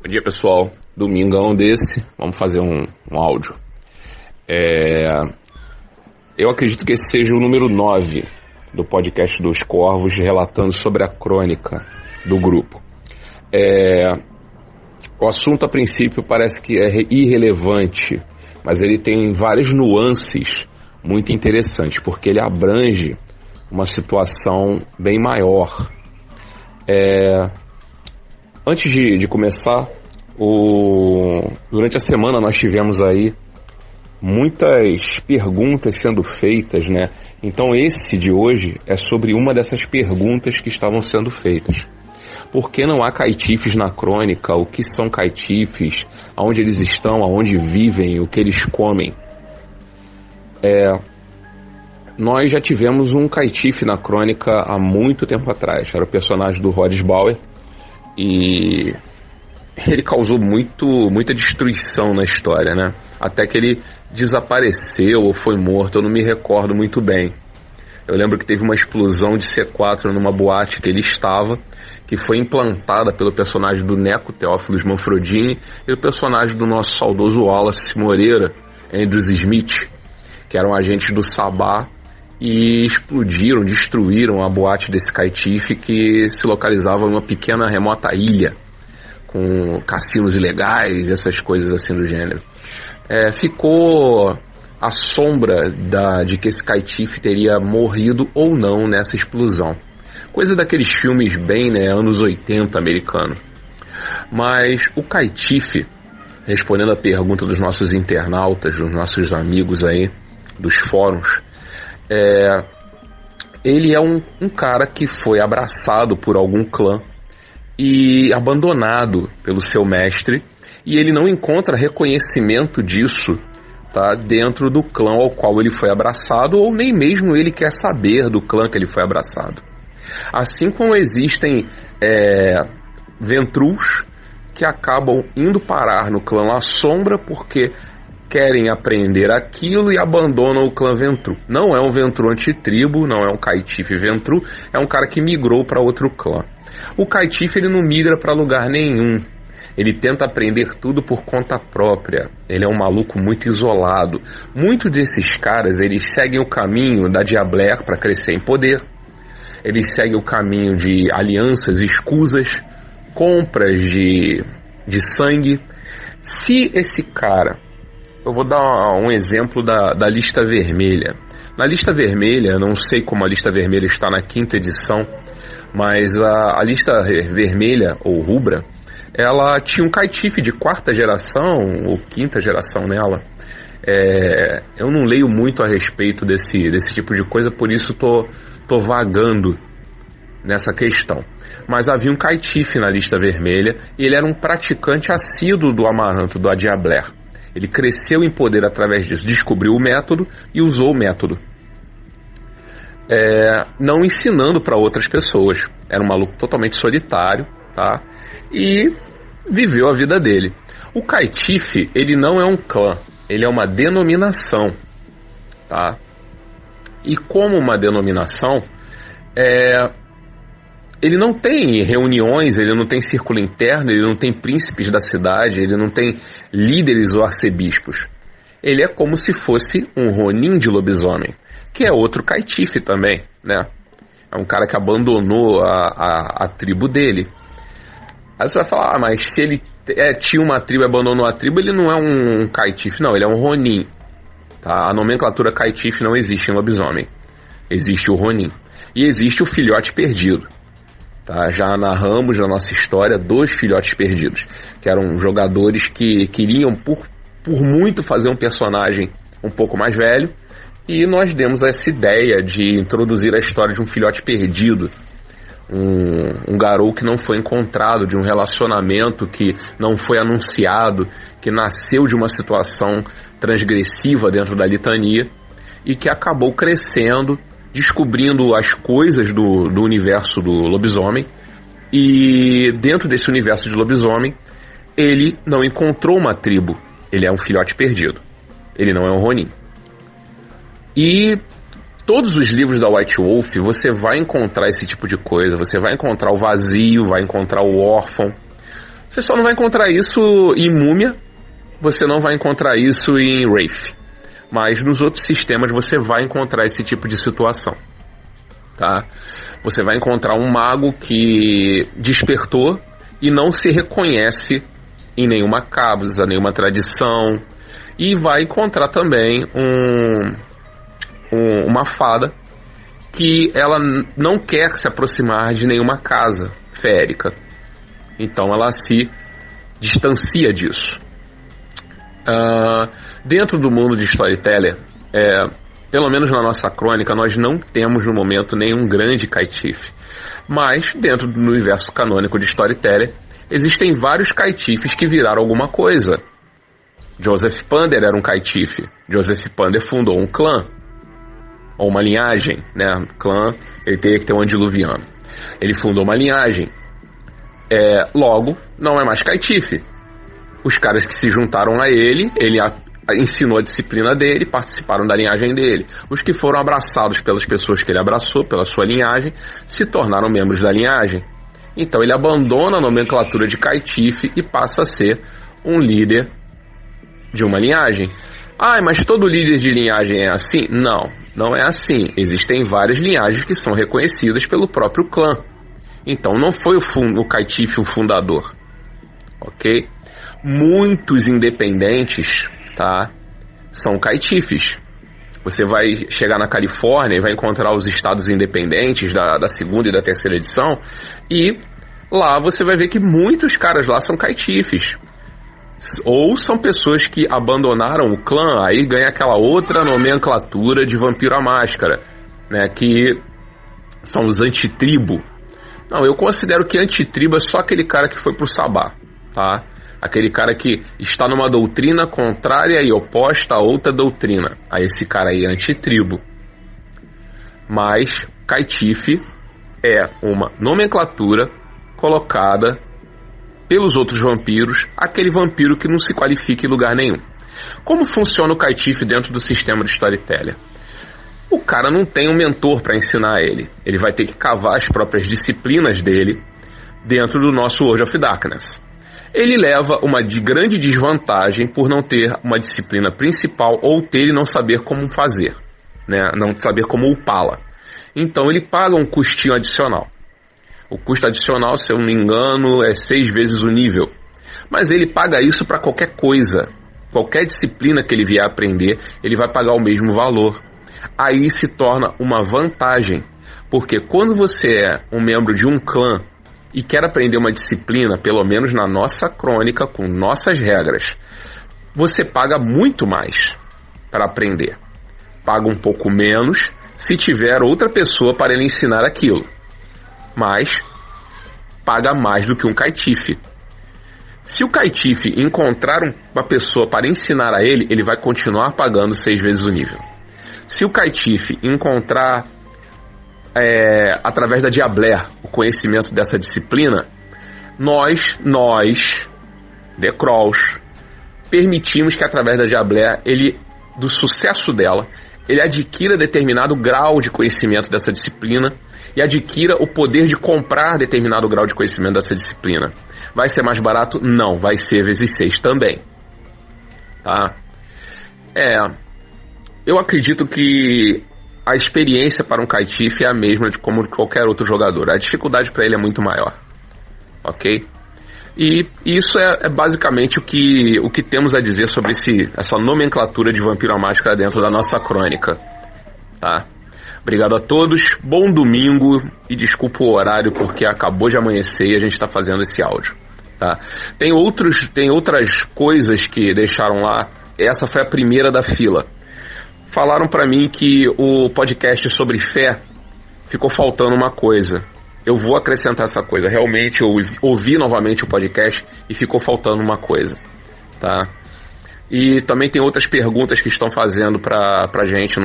Bom dia, pessoal. Domingão desse, vamos fazer um áudio. Eu acredito que esse seja o número 9 do podcast dos Corvos, relatando sobre a crônica do grupo. O assunto, a princípio, parece que é irrelevante, mas ele tem várias nuances muito interessantes, porque ele abrange uma situação bem maior. Antes de começar, durante a semana nós tivemos aí muitas perguntas sendo feitas, né? Então esse de hoje é sobre uma dessas perguntas que estavam sendo feitas. Por que não há caitifes na crônica? O que são caitifes? Aonde eles estão? Aonde vivem? O que eles comem? Nós já tivemos um caitife na crônica há muito tempo atrás. Era o personagem do Rhodes Bauer. E ele causou muita destruição na história, né? Até que ele desapareceu ou foi morto, eu não me recordo muito bem. Eu lembro que teve uma explosão de C4 numa boate que ele estava, que foi implantada pelo personagem do Neco Teófilos Manfrodini e o personagem do nosso saudoso Wallace Moreira, Andrews Smith, que eram agentes do Sabá, e destruíram a boate desse caitife que se localizava em uma pequena remota ilha, com cassinos ilegais e essas coisas assim do gênero. Ficou a sombra de que esse caitife teria morrido ou não nessa explosão. Coisa daqueles filmes bem, né, anos 80 americano. Mas o caitife, respondendo a pergunta dos nossos internautas, dos nossos amigos aí, dos fóruns, ele é um cara que foi abraçado por algum clã e abandonado pelo seu mestre, e ele não encontra reconhecimento disso, tá, dentro do clã ao qual ele foi abraçado, ou nem mesmo ele quer saber do clã que ele foi abraçado. Assim como existem Ventrus que acabam indo parar no clã à sombra porque querem aprender aquilo e abandonam o clã Ventru. Não é um Ventru antitribo, não é um caitife Ventru, é um cara que migrou para outro clã. O caitife, ele não migra para lugar nenhum. Ele tenta aprender tudo por conta própria. Ele é um maluco muito isolado. Muitos desses caras, eles seguem o caminho da Diabler para crescer em poder. Eles seguem o caminho de alianças escusas, compras de sangue. Se esse cara... Eu vou dar um exemplo da lista vermelha. Na lista vermelha, não sei como a lista vermelha está na 5ª edição, mas a lista vermelha, ou rubra, ela tinha um caitife de 4ª geração, ou 5ª geração nela. Eu não leio muito a respeito desse tipo de coisa, por isso tô vagando nessa questão. Mas havia um caitife na lista vermelha, e ele era um praticante assíduo do Amaranto, do Adiabler. Ele cresceu em poder através disso, descobriu o método e usou o método. Não ensinando para outras pessoas. Era um maluco totalmente solitário, tá? E viveu a vida dele. O caitife, ele não é um clã, ele é uma denominação, tá? E como uma denominação, ele não tem reuniões, ele não tem círculo interno, ele não tem príncipes da cidade, ele não tem líderes ou arcebispos. Ele é como se fosse um Ronin de lobisomem, que é outro caitife também, né? É um cara que abandonou a tribo dele. Aí você vai falar, mas se ele tinha uma tribo e abandonou a tribo, ele não é um caitife, não, ele é um Ronin. Tá? A nomenclatura caitife não existe em lobisomem. Existe o Ronin. E existe o filhote perdido. Tá? Já narramos na nossa história 2 filhotes perdidos, que eram jogadores que queriam por muito fazer um personagem um pouco mais velho, e nós demos essa ideia de introduzir a história de um filhote perdido, um garou que não foi encontrado, de um relacionamento que não foi anunciado, que nasceu de uma situação transgressiva dentro da litania e que acabou crescendo, descobrindo as coisas do universo do lobisomem, e dentro desse universo de lobisomem ele não encontrou uma tribo, ele é um filhote perdido, ele não é um Ronin. E todos os livros da White Wolf você vai encontrar esse tipo de coisa, você vai encontrar o vazio, vai encontrar o órfão, Você só não vai encontrar isso em Múmia, você não vai encontrar isso em Wraith. Mas nos outros sistemas você vai encontrar esse tipo de situação, tá? Você vai encontrar um mago que despertou e não se reconhece em nenhuma casa, nenhuma tradição. E vai encontrar também uma fada que ela não quer se aproximar de nenhuma casa férica. Então ela se distancia disso. Dentro do mundo de Storyteller, pelo menos na nossa crônica, nós não temos no momento nenhum grande Caitiff. Mas dentro do universo canônico de Storyteller, existem vários Caitifes que viraram alguma coisa. Joseph Pander era um Caitiff. Joseph Pander fundou um clã, ou uma linhagem, né? Clã, ele teria que ter um andiluviano. Ele fundou uma linhagem. Logo, não é mais Caitiff. Os caras que se juntaram a ele ensinou a disciplina dele, participaram da linhagem dele. Os que foram abraçados pelas pessoas que ele abraçou, pela sua linhagem, se tornaram membros da linhagem. Então ele abandona a nomenclatura de Caitiff e passa a ser um líder de uma linhagem. Mas todo líder de linhagem é assim? Não, não é assim. Existem várias linhagens que são reconhecidas pelo próprio clã. Então não foi o Caitiff o fundador, ok? Muitos independentes, tá, são Caitifes. Você vai chegar na Califórnia e vai encontrar os estados independentes da segunda e da terceira edição, e lá você vai ver que muitos caras lá são Caitifes. Ou são pessoas que abandonaram o clã, aí ganha aquela outra nomenclatura de vampiro à máscara, né, que são os antitribo. Não, eu considero que antitribo é só aquele cara que foi pro Sabá, tá? Aquele cara que está numa doutrina contrária e oposta a outra doutrina. Aí esse cara aí é antitribo. Mas Caitiff é uma nomenclatura colocada pelos outros vampiros, aquele vampiro que não se qualifica em lugar nenhum. Como funciona o Caitiff dentro do sistema de Storyteller? O cara não tem um mentor para ensinar ele. Ele vai ter que cavar as próprias disciplinas dele dentro do nosso World of Darkness. Ele leva uma grande desvantagem por não ter uma disciplina principal ou ter e não saber como fazer, né? Não saber como upá-la. Então ele paga um custinho adicional. O custo adicional, se eu não me engano, é 6 vezes o nível. Mas ele paga isso para qualquer coisa. Qualquer disciplina que ele vier aprender, ele vai pagar o mesmo valor. Aí se torna uma vantagem. Porque quando você é um membro de um clã e quer aprender uma disciplina, pelo menos na nossa crônica, com nossas regras, você paga muito mais para aprender. Paga um pouco menos se tiver outra pessoa para lhe ensinar aquilo. Mas paga mais do que um Caitiff. Se o Caitiff encontrar uma pessoa para ensinar a ele, ele vai continuar pagando 6 vezes o nível. Se o Caitiff encontrar através da Diabler o conhecimento dessa disciplina, nós The Krolls, permitimos que através da Diabler, do sucesso dela, ele adquira determinado grau de conhecimento dessa disciplina e adquira o poder de comprar determinado grau de conhecimento dessa disciplina. Vai ser mais barato? Não, vai ser vezes 6 também. Tá? Eu acredito que a experiência para um Caitiff é a mesma de como qualquer outro jogador. A dificuldade para ele é muito maior. Ok? E isso é basicamente o que temos a dizer sobre essa nomenclatura de Vampiro à Máscara dentro da nossa crônica. Tá? Obrigado a todos, bom domingo e desculpa o horário porque acabou de amanhecer e a gente está fazendo esse áudio. Tá? Tem outras coisas que deixaram lá, essa foi a primeira da fila. Falaram para mim que o podcast sobre fé ficou faltando uma coisa. Eu vou acrescentar essa coisa. Realmente eu ouvi novamente o podcast e ficou faltando uma coisa. Tá? E também tem outras perguntas que estão fazendo pra gente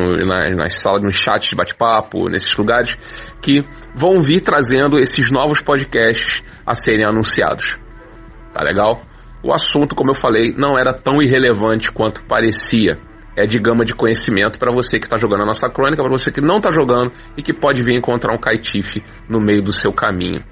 nas salas, nos chats de bate-papo, nesses lugares, que vão vir trazendo esses novos podcasts a serem anunciados. Tá legal? O assunto, como eu falei, não era tão irrelevante quanto parecia. É de gama de conhecimento para você que está jogando a nossa crônica, para você que não está jogando e que pode vir encontrar um Caitiff no meio do seu caminho.